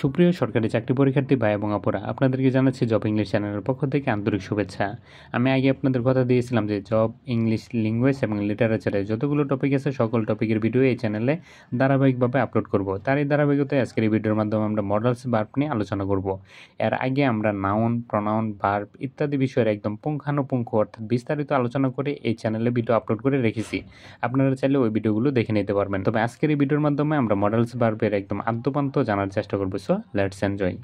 সুপ্রিয় সরকারি চাকরি পরীক্ষার্থী ভাই এবং আপুরা, আপনাদেরকে জানাচ্ছি জব ইংলিশ চ্যানেলের পক্ষ থেকে আন্তরিক শুভেচ্ছা। আমি আগে আপনাদের কথা দিয়েছিলাম যে জব ইংলিশ ল্যাঙ্গুয়েজ এবং লিটারেচারে যতগুলো টপিক আছে সকল টপিকের ভিডিও এই চ্যানেলে ধারাবাহিকভাবে আপলোড করব। তার এই ধারাবাহিকতায় আজকের এই ভিডিওর মাধ্যমে আমরা মডেলস ভার্ব নিয়ে আলোচনা করব। এর আগে আমরা নাউন, প্রনাউন, ভার্ব ইত্যাদি বিষয়ের একদম পুঙ্খানুপুঙ্খ অর্থাৎ বিস্তারিত আলোচনা করে এই চ্যানেলে ভিডিও আপলোড করে রেখেছি। আপনারা চাইলে ওই ভিডিওগুলো দেখে নিতে পারবেন। তবে আজকের এই ভিডিওর মাধ্যমে আমরা মডেলস ভার্বের একদম আদ্যপান্ত জানার চেষ্টা করব। So let's enjoy.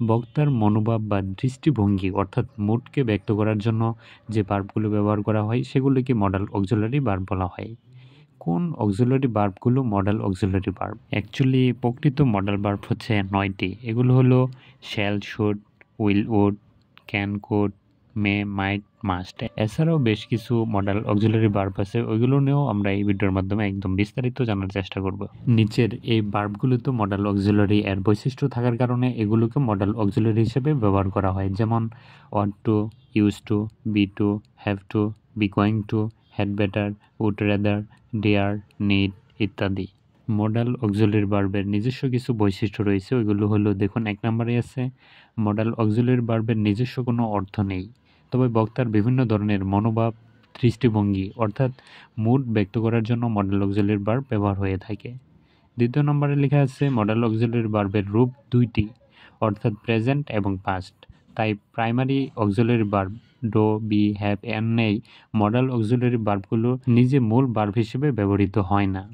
বক্তার মনোভাব বা দৃষ্টিভঙ্গি অর্থাৎ মুডকে ব্যক্ত করার জন্য যে ভার্বগুলো ব্যবহার করা হয় সেগুলোকে মডেল অক্সিলারি ভার্ব বলা হয়। কোন অক্সিলারি ভার্বগুলো মডেল অক্সিলারি ভার্ব? অ্যাকচুয়ালি প্রকৃত মডেল ভার্ব হচ্ছে 9টি। এগুলো হলো shall, should, will, would, can, could, may, might, must. এছাড়াও বেশ কিছু মডেল অক্সিলারি ভার্ব আছে, ওইগুলো নিয়েও আমরা এই ভিডিওর মাধ্যমে একদম বিস্তারিত জানার চেষ্টা করব। নিচের এই ভার্বগুলো তো মডেল অক্সিলারি এর বৈশিষ্ট্য থাকার কারণে এগুলোকে মডেল অক্সিলারি হিসেবে ব্যবহার করা হয়, যেমন want to, use to, be to, have to, be going to, had better, would rather, dare, need ইত্যাদি। মডেল অক্সিলারি ভার্বের নিজস্ব কিছু বৈশিষ্ট্য রয়েছে, ওইগুলো হলো দেখুন, 1 নম্বরে আছে মডেল অক্সিলারি ভার্বের নিজস্ব কোনো অর্থ নেই, তবে বক্তার বিভিন্ন ধরনের মনোভাব, দৃষ্টিভঙ্গি অর্থাৎ মুড ব্যক্ত করার জন্য মডেল অক্সিলারি ভার্ব ব্যবহার হয়ে থাকে। 2 নম্বরে লেখা আছে মডেল অক্সিলারি ভার্বের রূপ 2টি, অর্থাৎ প্রেজেন্ট এবং পাস্ট। তাই primary auxiliary verb do, be, have এর নেই মডেল অক্সিলারি ভার্বগুলো নিজে মূল ভার্ব হিসেবে ব্যবহৃত হয় না।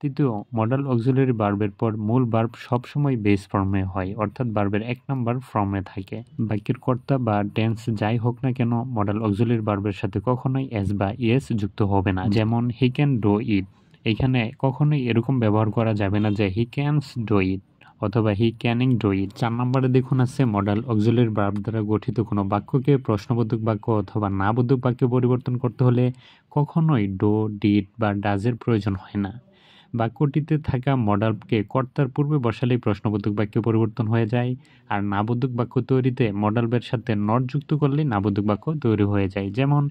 3, মডেল অক্সিলারি ভার্বের পর মূল ভার্ব সবসময় বেস ফর্মে হয়, অর্থাৎ ভার্বের 1 নম্বর ফর্মে থাকে। বাক্যের কর্তা বা টেন্স যাই হোক না কেন মডেল অক্সিলারি ভার্বের সাথে কখনোই এস বা ইয়েস যুক্ত হবে না। যেমন হি ক্যান ডু ইট, এখানে কখনোই এরকম ব্যবহার করা যাবে না যে হি ক্যানস ডু ইট অথবা হি ক্যানিং ডু ইট। 4 নম্বরে দেখুন আছে মডেল অক্সিলারি ভার্ব দ্বারা গঠিত কোনো বাক্যকে প্রশ্নবোধক বাক্য অথবা নাবোধক বাক্যে পরিবর্তন করতে হলে কখনোই ডো, ডিড বা ডাজের প্রয়োজন হয় না। বাক্যটিতে থাকা মডেলকে কর্তার পূর্বে বসালেই প্রশ্নবোধক বাক্যে পরিবর্তন হয়ে যায়, আর নাবোধক বাক্য তৈরিতে মডেলের সাথে নট যুক্ত করলেই নাবোধক বাক্য তৈরি হয়ে যায়। যেমন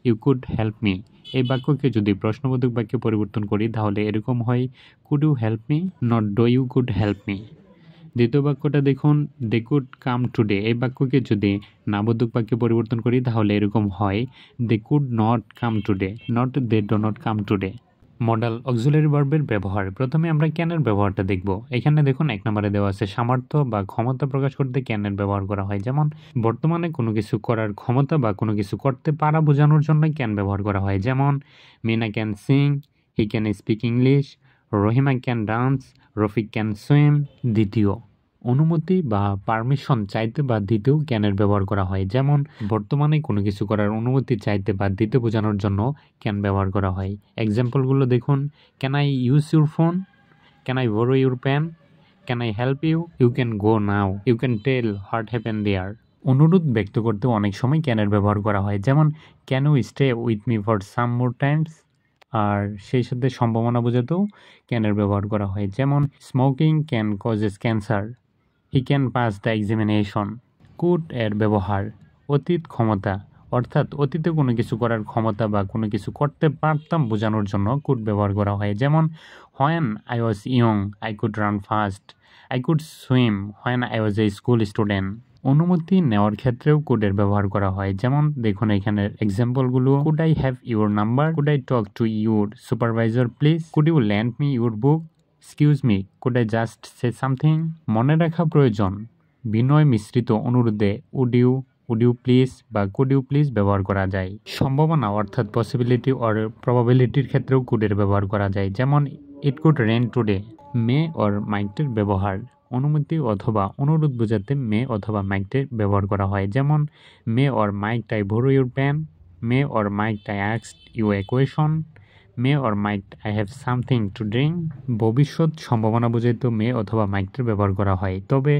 ইউ কুড হেল্প মি, এই বাক্যকে যদি প্রশ্নবোধক বাক্যে পরিবর্তন করি তাহলে এরকম হয় could you help me, not do you could help me. দ্বিতীয় বাক্যটা দেখুন দে কুড কাম টুডে, এই বাক্যকে যদি নাবোধক বাক্যে পরিবর্তন করি তাহলে এরকম হয় they could not come today, not they do not come today. Model auxiliary ভার্বের ব্যবহার। প্রথমে আমরা ক্যানের ব্যবহারটা দেখব। এখানে দেখুন 1 নম্বরে দেওয়া আছে সামর্থ্য বা ক্ষমতা প্রকাশ করতে ক্যানের ব্যবহার করা হয়। যেমন বর্তমানে কোনো কিছু করার ক্ষমতা বা কোনো কিছু করতে পারা বোঝানোর জন্য ক্যান ব্যবহার করা হয়। যেমন Mina can sing, he can speak English, Rahima can dance, Rafiq can swim. দ্বিতীয়, অনুমতি বা পারমিশন চাইতে বা দিতেও ক্যানের ব্যবহার করা হয়। যেমন বর্তমানে কোনো কিছু করার অনুমতি চাইতে বা দিতে বোঝানোর জন্য ক্যান ব্যবহার করা হয়। এক্সাম্পলগুলো দেখুন, can I use your phone, can I borrow your pen, can I help you, you can go now, you can tell what happen there. অনুরোধ ব্যক্ত করতেও অনেক সময় ক্যানের ব্যবহার করা হয়। যেমন can you stay with me for some more times, আর সেই সাথে সম্ভাবনা বোঝাতেও ক্যানের ব্যবহার করা হয়। যেমন smoking can causes cancer, he can pass the examination. Could এর ব্যবহার অতীত ক্ষমতা, অর্থাৎ অতীতে কোনো কিছু করার ক্ষমতা বা কোনো কিছু করতে পারতাম বোঝানোর জন্য কুড ব্যবহার করা হয়। যেমন when I was young I could run fast, I could swim when I was A school student. অনুমতি নেওয়ার ক্ষেত্রেও কুডের ব্যবহার করা হয়। যেমন দেখুন এখানে এক্সাম্পলগুলো, could I have your number, could I talk to your supervisor please, could you land me your book, excuse me could I just say something. মনে রাখা প্রয়োজন, বিনয় মিশ্রিত অনুরোধে উড ইউ প্লিজ বা কুড ইউ প্লিজ ব্যবহার করা যায়। সম্ভাবনা অর্থাৎ পসিবিলিটি অর প্রবাবিলিটির ক্ষেত্রেও কুডের ব্যবহার করা যায়। যেমন it could rain today. May or মাইটের ব্যবহার অনুমতি অথবা অনুরোধ বোঝাতে মে অথবা মাইটের ব্যবহার করা হয়। যেমন may or might I borrow your pen, may or might I asked you a question, may or might I have something to drink. ভবিষ্যৎ সম্ভাবনা বোঝাইতে মে অথবা মাইটের ব্যবহার করা হয়, তবে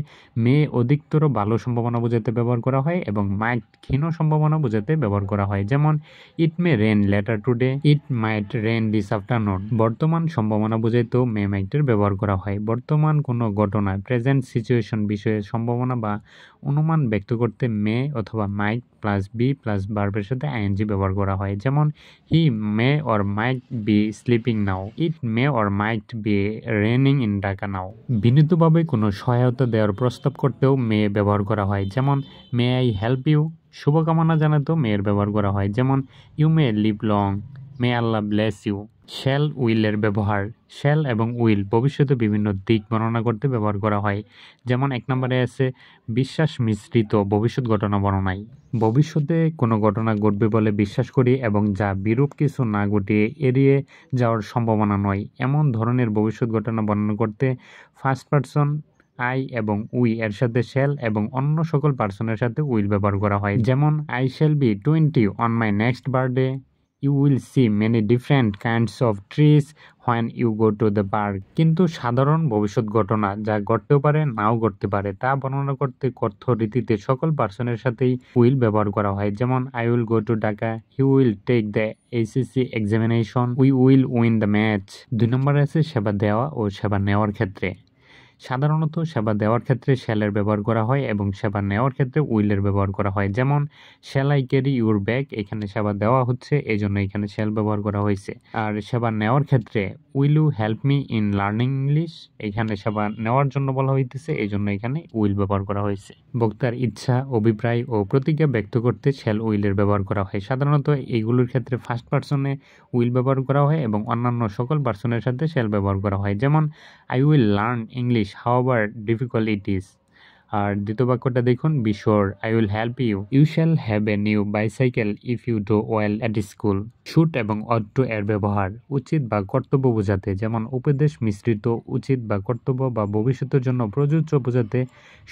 মে অধিকতর ভালো সম্ভাবনা বোঝাতে ব্যবহার করা হয় এবং মাইট ক্ষীণ সম্ভাবনা বোঝাতে ব্যবহার করা হয়। যেমন it may rain later today, it might rain this afternoon. বর্তমান সম্ভাবনা বোঝাইতেও মে মাইটের ব্যবহার করা হয়। বর্তমান কোনো ঘটনা প্রেজেন্ট সিচুয়েশন বিষয়ে সম্ভাবনা বা অনুমান ব্যক্ত করতে মে অথবা মাইট প্লাস বি প্লাস ভার্বের সাথে আইএনজি ব্যবহার করা হয়। যেমন he may or might be sleeping now, it may or might be raining in Dhaka now. বিনীতভাবে কোনো সহায়তা দেওয়ার প্রস্তাব করতেও মে ব্যবহার করা হয়। যেমন মে আই হেল্প ইউ, শুভকামনা জানাতেও মেয়ের ব্যবহার করা হয়। যেমন you may live long, may Allah bless you. Shall উইলের ব্যবহার, শ্যাল এবং উইল ভবিষ্যতে বিভিন্ন দিক বর্ণনা করতে ব্যবহার করা হয়। যেমন 1 নম্বরে আছে বিশ্বাস মিশ্রিত ভবিষ্যৎ ঘটনা বর্ণনায়। ভবিষ্যতে কোনো ঘটনা ঘটবে বলে বিশ্বাস করি এবং যা বিরূপ কিছু না ঘটিয়ে এড়িয়ে যাওয়ার সম্ভাবনা নয়, এমন ধরনের ভবিষ্যৎ ঘটনা বর্ণনা করতে ফার্স্ট পারসন আই এবং উই এর সাথে শ্যাল এবং অন্য সকল পার্সনের সাথে উইল ব্যবহার করা হয়। যেমন I shall be 20 on my next birthday, you will see many different kinds of trees when you go to the park. কিন্তু সাধারণ ভবিষ্যৎ ঘটনা যা ঘটতেও পারে নাও ঘটতে পারে তা বর্ণনা করতে কথ্য রীতিতে সকল পার্সনের সাথেই উইল ব্যবহার করা হয়। যেমন I will go to Dhaka, he will take the HSC examination, we will win the match. 2 নম্বরে আছে সেবা দেওয়া ও সেবা নেওয়ার ক্ষেত্রে। সাধারণত সেবা দেওয়ার ক্ষেত্রে শ্যালের ব্যবহার করা হয় এবং সেবা নেওয়ার ক্ষেত্রে উইলের ব্যবহার করা হয়। যেমন shall I carry your bag, এখানে সেবা দেওয়া হচ্ছে এই জন্য এখানে শ্যাল ব্যবহার করা হয়েছে। আর সেবা নেওয়ার ক্ষেত্রে will you help me in learning English, এখানে সেবা নেওয়ার জন্য বলা হইতেছে এই জন্য এখানে উইল ব্যবহার করা হয়েছে। বক্তার ইচ্ছা, অভিপ্রায় ও প্রতিজ্ঞা ব্যক্ত করতে শ্যাল উইলের ব্যবহার করা হয়। সাধারণত এইগুলোর ক্ষেত্রে ফার্স্ট পার্সনে উইল ব্যবহার করা হয় এবং অন্যান্য সকল পার্সনের সাথে শ্যাল ব্যবহার করা হয়। যেমন I will learn English however difficult it is। আর দ্বিতীয় বাক্যটা দেখুন, be sure I will help you, you shall have a new bicycle if you do well at school. Should এবং অট টু এর ব্যবহার উচিত বা কর্তব্য বোঝাতে, যেমন উপদেশ মিশ্রিত উচিত বা কর্তব্য বা ভবিষ্যতের জন্য প্রযোজ্য বোঝাতে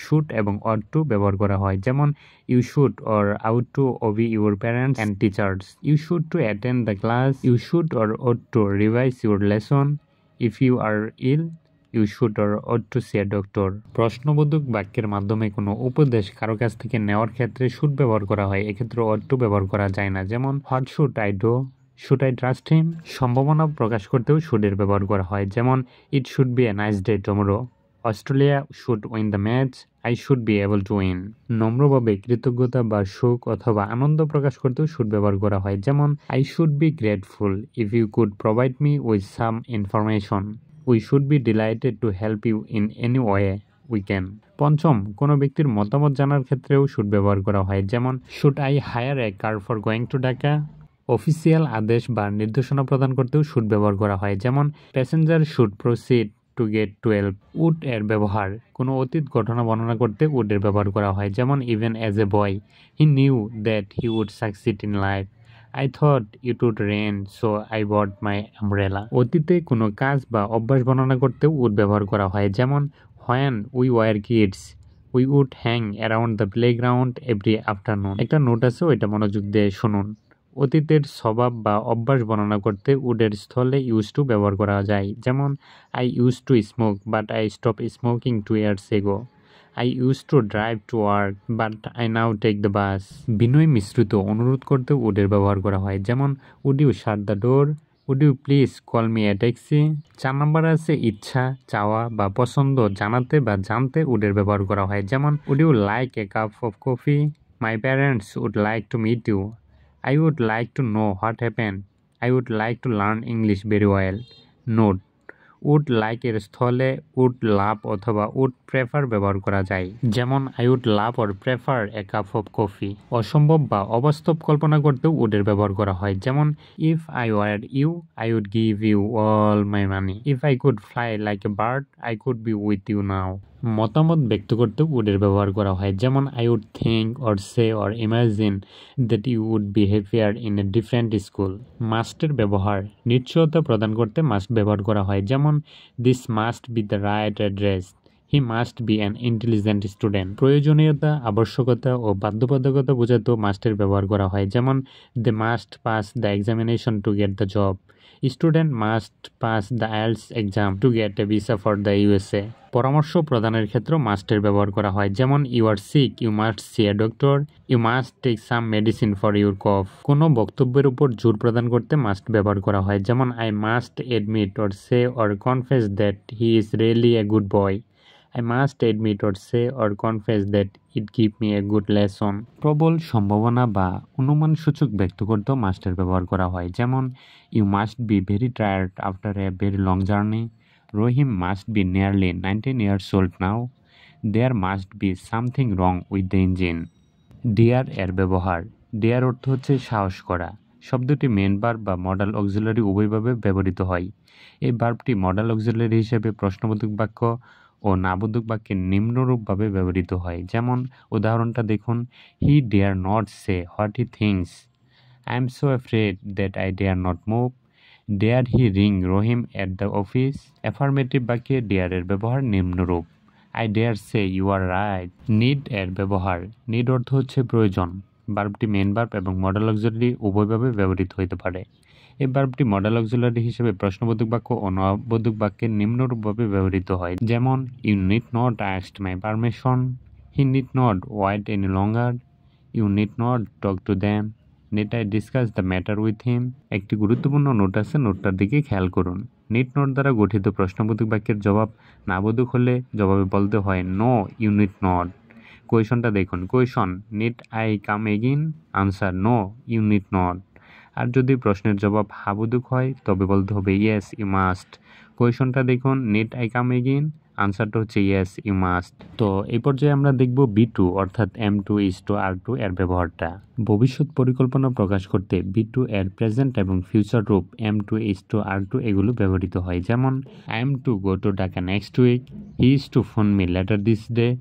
শুড এবং অট টু ব্যবহার করা হয়। যেমন you should or ought to obey your parents and teachers, you should to attend the class, you should or ought to revise your lesson, if you are ill you should or ought to see a doctor. প্রশ্নবোধক বাক্যের মাধ্যমে কোনো উপদেশ কারো কাছ থেকে নেওয়ার ক্ষেত্রে শুড ব্যবহার করা হয়, এক্ষেত্রে অট টু ব্যবহার করা যায় না। যেমন what should I do, should I trust him. সম্ভাবনা প্রকাশ করতেও শুডের ব্যবহার করা হয়। যেমন it should be a nice day tomorrow, Australia should win the match, I should be able to win. নম্রভাবে কৃতজ্ঞতা বা সুখ অথবা আনন্দ প্রকাশ করতেও শুড ব্যবহার করা হয়। যেমন I should be grateful if you could provide me with some information, we should be delighted to help you in any way we can. পঞ্চম, কোনো ব্যক্তির মতামত জানার ক্ষেত্রেও শুড ব্যবহার করা হয়। যেমন should I hire a car for going to Dhaka. Official আদেশ বা নির্দেশনা প্রদান করতেও শুড ব্যবহার করা হয়। যেমন passenger should proceed to gate 12। Would এর ব্যবহার কোনো অতীত ঘটনা বর্ণনা করতে উড এর ব্যবহার করা হয়। যেমন even as a boy he knew that he would succeed in life, I thought it would rain so I bought my umbrella। অতীতে কোনো কাজ বা অভ্যাস বর্ণনা করতেও উড ব্যবহার করা হয়। যেমন when we were kids we would hang around the playground every afternoon। একটা নোট আছে, ওইটা মনোযোগ দিয়ে শুনুন। অতীতের স্বভাব বা অভ্যাস বর্ণনা করতে উডের স্থলে ইউজ টু ব্যবহার করা যায়। যেমন I used to smoke but I stopped smoking 2 years ago, I used to drive to work but I now take the bus। বিনয় মিশ্রিত অনুরোধ করতে উডের ব্যবহার করা হয়। যেমন would you shut the door, would you please call me a taxi. 4 নম্বরে আছে ইচ্ছা, চাওয়া বা পছন্দ জানাতে বা জানতে উডের ব্যবহার করা হয়। যেমন would you like a cup of coffee, my parents would like to meet you, I would like to know what happened, I would like to learn English very well. Note, would like এর স্থলে would love অথবা would prefer ব্যবহার করা যায়। যেমন I would love or prefer a cup of coffee. অসম্ভব বা অবাস্তব কল্পনা করতেও উডের ব্যবহার করা হয়। যেমন if I were you I would give you all my money, if I could fly like a bird I could be with you now. মতামত ব্যক্ত করতেও উডের ব্যবহার করা হয়। যেমন I would think or say or imagine that you would be happier in a different school. মাস্টের ব্যবহার নিশ্চয়তা প্রদান করতে মাস্ট ব্যবহার করা হয়। যেমন this must be the right address, he must be an intelligent student. প্রয়োজনীয়তা, আবশ্যকতা ও বাধ্যবাধকতা বোঝাতেও মাস্টের ব্যবহার করা হয়। যেমন they must pass the examination to get the job, student must pass the IELTS exam to get a visa for the USA. পরামর্শ প্রদানের ক্ষেত্রে মাস্টের ব্যবহার করা হয়। যেমন you are sick you must see a doctor, you must take some medicine for your cough. কোনো বক্তব্যের উপর জোর প্রদান করতে মাস্ট ব্যবহার করা হয়। যেমন I must admit or say or confess that he is really a good boy, I must admit or say or confess that it gave me a good lesson. প্রবল সম্ভাবনা বা অনুমানসূচক ব্যক্ত করতেও মাস্টের ব্যবহার করা হয়, যেমন you must be very tired after a very long journey, Rahim must be nearly 19 years old now, there must be something wrong with the engine. Dare এর ব্যবহার। ডিয়ার অর্থ হচ্ছে সাহস করা। শব্দটি মেন ভার্ব বা মডাল অক্সিলারি উভয়ভাবে ব্যবহৃত হয়। এই ভার্বটি মডাল অক্সিলারি হিসেবে প্রশ্নবোধক বাক্য ও নাবোধক বাক্যে নিম্নরূপভাবে ব্যবহৃত হয়, যেমন উদাহরণটা দেখুন, he dare not say what he thinks, I am so afraid that I dare not move, dare he ring Rahim at the office. Affirmative বাক্যে ডেয়ারের ব্যবহার নিম্নরূপ, I dare say you are right. Need এর ব্যবহার। নিড অর্থ হচ্ছে প্রয়োজন। ভার্বটি মেন ভার্ব এবং মডাল অক্সিলারি উভয়ভাবে ব্যবহৃত হতে পারে। এই ভার্বটি মডাল অক্সিলারি হিসেবে প্রশ্নবোধক বাক্য ও নবোধক বাক্যে নিম্নরূপভাবে ব্যবহৃত হয়, যেমন you need not ask my permission, he need not wait any longer, you need not talk to them, need I discuss the matter with him. একটি গুরুত্বপূর্ণ নোট আছে, নোটটার দিকে খেয়াল করুন। নিড নট দ্বারা গঠিত প্রশ্নবোধক বাক্যের জবাব নাবোধক হলে জবাবে বলতে হয় নো ইউ নিড নট। কোয়েশনটা দেখুন, question need I come again, answer no you need not. আর যদি প্রশ্নের জবাব হাবোধক হয় তবে বলতে হবে ইয়েস ইউ মাস্ট। কোয়েশনটা দেখুন, নিড আই কাম এগেইন, আনসারটা হচ্ছে ইয়েস ইউ মাস্ট। তো এই পর্যায়ে আমরা দেখব B2 অর্থাৎ M2 is to R2 এর ব্যবহারটা। ভবিষ্যৎ পরিকল্পনা প্রকাশ করতে B2 এর প্রেজেন্ট এবং ফিউচার রূপ M2 is to R2 এগুলো ব্যবহৃত হয়, যেমন I am to go to Dhaka next week, he is to phone me later this day,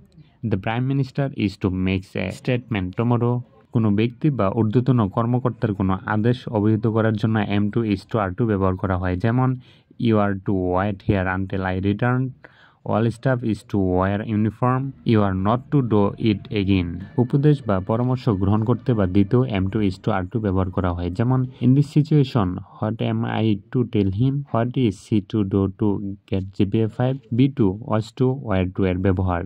the Prime Minister is to make a statement tomorrow। কোনো ব্যক্তি বা ঊর্ধ্বতন কর্মকর্তার কোনো আদেশ অবহিত করার জন্য M2 is to R2 ব্যবহার করা হয়, যেমন you are to wait here until I return, all staff is to wear uniform, you are not to do it again. উপদেশ বা পরামর্শ গ্রহণ করতে বা দিতেও M2 is to R2 ব্যবহার করা হয়, যেমন in this situation what am I to tell him, what is she to do to get GPA 5। B2 was to were to এর ব্যবহার।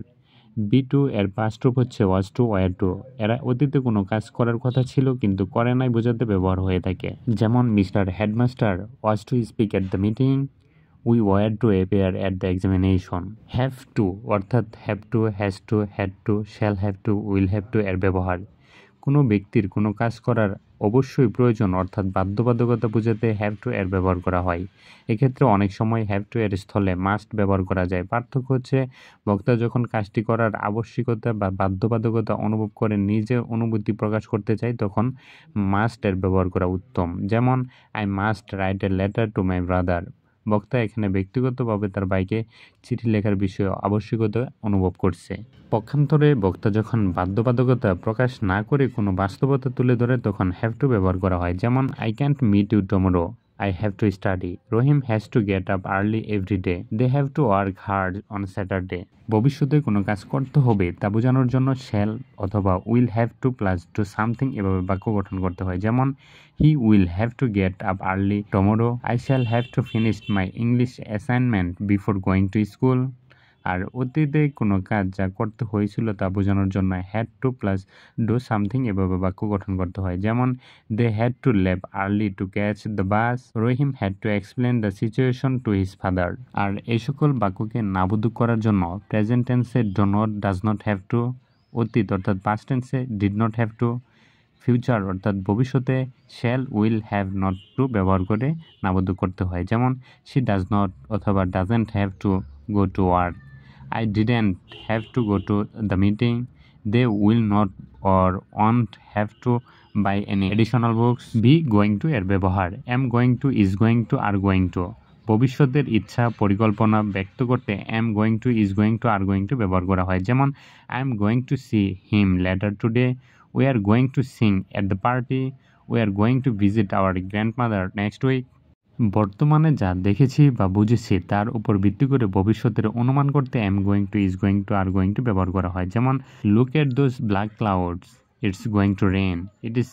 B2 এর পাস্ট রূপ হচ্ছে ওয়াজ টু ওয়ার টু। এরা অতীতে কোনো কাজ করার কথা ছিল কিন্তু করে নাই বোঝাতে ব্যবহার হয়ে থাকে, যেমন mister headmaster was to speak at the meeting, we were to appear at the examination. Have to অর্থাৎ have to, has to, had to, shall have to, will have to এর ব্যবহার। কোনো ব্যক্তির কোনো কাজ করার অবশ্যই প্রয়োজন অর্থাৎ বাধ্যবাধকতা বোঝাতে হ্যাভ টু এর ব্যবহার করা হয়। এক্ষেত্রে অনেক সময় হ্যাভ টু এর স্থলে মাস্ট ব্যবহার করা যায়। পার্থক্য হচ্ছে বক্তা যখন কাজটি করার আবশ্যিকতা বা বাধ্যবাধকতা অনুভব করে নিজে অনুভূতি প্রকাশ করতে চায় তখন মাস্ট এর ব্যবহার করা উত্তম, যেমন I must write a letter to my brother. বক্তা এখানে ব্যক্তিগতভাবে তার ভাইকে চিঠি লেখার বিষয়ে আবশ্যকতা অনুভব করছে। পক্ষান্তরে বক্তা যখন বাধ্যবাধকতা প্রকাশ না করে কোনো বাস্তবতা তুলে ধরে তখন হ্যাভ টু ব্যবহার করা হয়, যেমন I can't meet you tomorrow, I have to study, Rahim has to get up early every day, they have to work hard on Saturday। ভবিষ্যতে কোনো কাজ করতে হবে তা বোঝানোর জন্য শ্যাল অথবা will have to plus to something এভাবে বাক্য গঠন করতে হয়, যেমন he will have to get up early tomorrow, I shall have to finish my English assignment before going to school. আর অতীতে কোনো কাজ যা করতে হয়েছিল তা বোঝানোর জন্য had to plus do something এভাবে বাক্য গঠন করতে হয়, যেমন they had to leave early to catch the bus, Rahim had to explain the situation to his father. আর এই সকল বাক্যকে নাবোধক করার জন্য প্রেজেন্ট টেন্সে do not, does not have to, অতীত অর্থাৎ পাস্ট টেন্সে did not have to, future অর্থাৎ ভবিষ্যতে shall will have not to ব্যবহার করে নাবোধক করতে হয়, যেমন শি ডাজ নট অথবা doesn't have to go to work, I didn't have to go to the meeting, they will not or won't have to buy any additional books। Be going to এর ব্যবহার। am going to, is going to, are going to। ভবিষ্যতের ইচ্ছা পরিকল্পনা ব্যক্ত করতে am going to, is going to, are going to ব্যবহার করা হয়, যেমন I am going to see him later today, we are going to sing at the party, we are going to visit our grandmother next week। বর্তমানে যা দেখেছি বা বুঝেছি তার উপর ভিত্তি করে ভবিষ্যতের অনুমান করতে am going to, is going to, are going to ব্যবহার করা হয়, যেমন look at those black clouds, it's going to rain, it is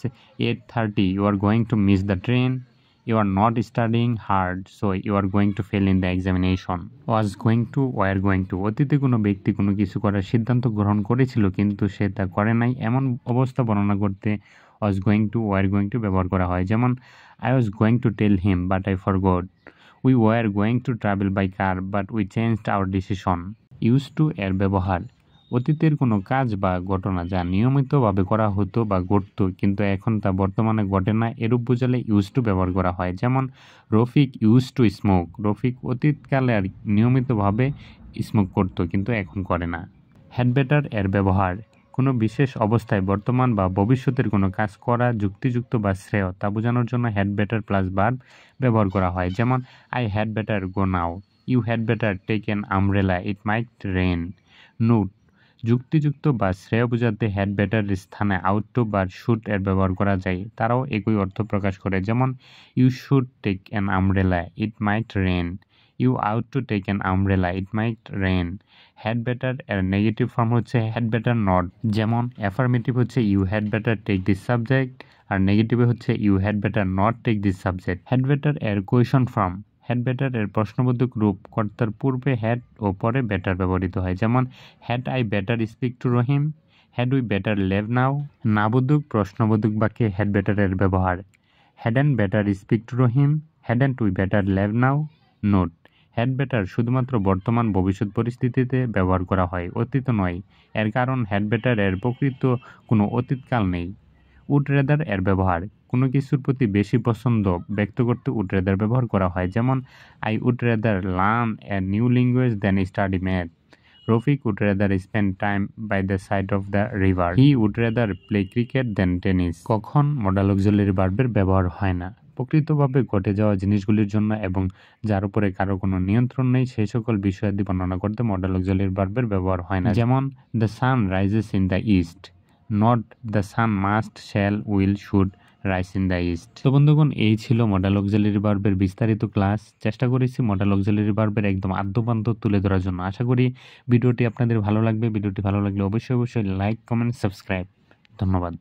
8:30, you are going to miss the train, you are not studying hard so you are going to fail in the examination। was going to, were going to। অতীতে কোনো ব্যক্তি কোনো কিছু করার সিদ্ধান্ত গ্রহণ করেছিল কিন্তু সে তা করে নাই, এমন অবস্থা বর্ণনা করতে was going to, were going to ব্যবহার করা হয়, যেমন I was going to tell him but I forgot, we were going to travel by car but we changed our decision। Use to এর ব্যবহার অতীতের কোনো কাজ বা ঘটনা যা নিয়মিতভাবে করা হতো বা ঘটতো কিন্তু এখন তা বর্তমানে ঘটে না, এরূপ বোঝালে ইউজ টু ব্যবহার করা হয়। যেমন Rafiq use to smoke, Rafiq অতীতকালে আর নিয়মিতভাবে স্মোক করতো কিন্তু এখন করে না। হ্যাড বেটার এর ব্যবহার কোনো বিশেষ অবস্থায় বর্তমান বা ভবিষ্যতের কোনো কাজ করা যুক্তিযুক্ত বা শ্রেয় তা বোঝানোর জন্য হ্যাড বেটার প্লাস ভার্ব ব্যবহার করা হয়। যেমন I had better go now, you had better take an umbrella, it might rain. Note যুক্তিযুক্ত বা শ্রেয় বোঝাতে হ্যাড বেটার স্থানে আউট টু বা শুড এর ব্যবহার করা যায়, তারাও একই অর্থ প্রকাশ করে। যেমন you should take an umbrella, it might rain. You ought to take an umbrella, it might rain. Had better এর নেগেটিভ ফর্ম হচ্ছে হ্যাড বেটার নট। যেমন অ্যাফার্মেটিভ হচ্ছে you had better take this subject, আর নেগেটিভে হচ্ছে you had better not take this subject. Had better এর question form had better এর প্রশ্নবোধক রূপ, কর্তার পূর্বে হ্যাড ও পরে বেটার ব্যবহৃত হয়। যেমন had I better speak to Rahim, had we better leave now. নাবোধক প্রশ্নবোধক বাক্যে হ্যাড বেটার এর ব্যবহার hadn't better speak to Rahim, hadn't we better leave now. Note had better শুধুমাত্র বর্তমান ভবিষ্যৎ পরিস্থিতিতে ব্যবহার করা হয়, অতীত নয়। এর কারণ হ্যাড বেটার এর প্রকৃত কোনো অতীতকাল নেই। উড রেদার এর ব্যবহার কোনো কিছুর প্রতি বেশি পছন্দ ব্যক্ত করতে উড রেদার ব্যবহার করা হয়। যেমন I would rather learn a new language than study math. Rafiq would rather spend time by the side of the river, he would rather play cricket than tennis. কখন মডাল অক্সিলারি ভার্বের ব্যবহার হয় না? প্রকৃতভাবে ঘটে যাওয়া জিনিসগুলির জন্য এবং যার উপরে কারো কোনো নিয়ন্ত্রণ নেই সেই সকল বিষয়াদি বর্ণনা করতে মডাল অক্সিলারি ভার্বের ব্যবহার হয় না। যেমন the sun rises in the east, not the sun must, shall, will, should rise in the east. তো বন্ধুগণ, এই ছিল মডাল অক্সিলারি ভার্বের বিস্তারিত ক্লাস। চেষ্টা করেছি মডাল অক্সিলারি ভার্বের একদম আদ্যপান্ত তুলে ধরার জন্য। আশা করি ভিডিওটি আপনাদের ভালো লাগবে। ভিডিওটি ভালো লাগলে অবশ্যই লাইক, কমেন্ট, সাবস্ক্রাইব। ধন্যবাদ।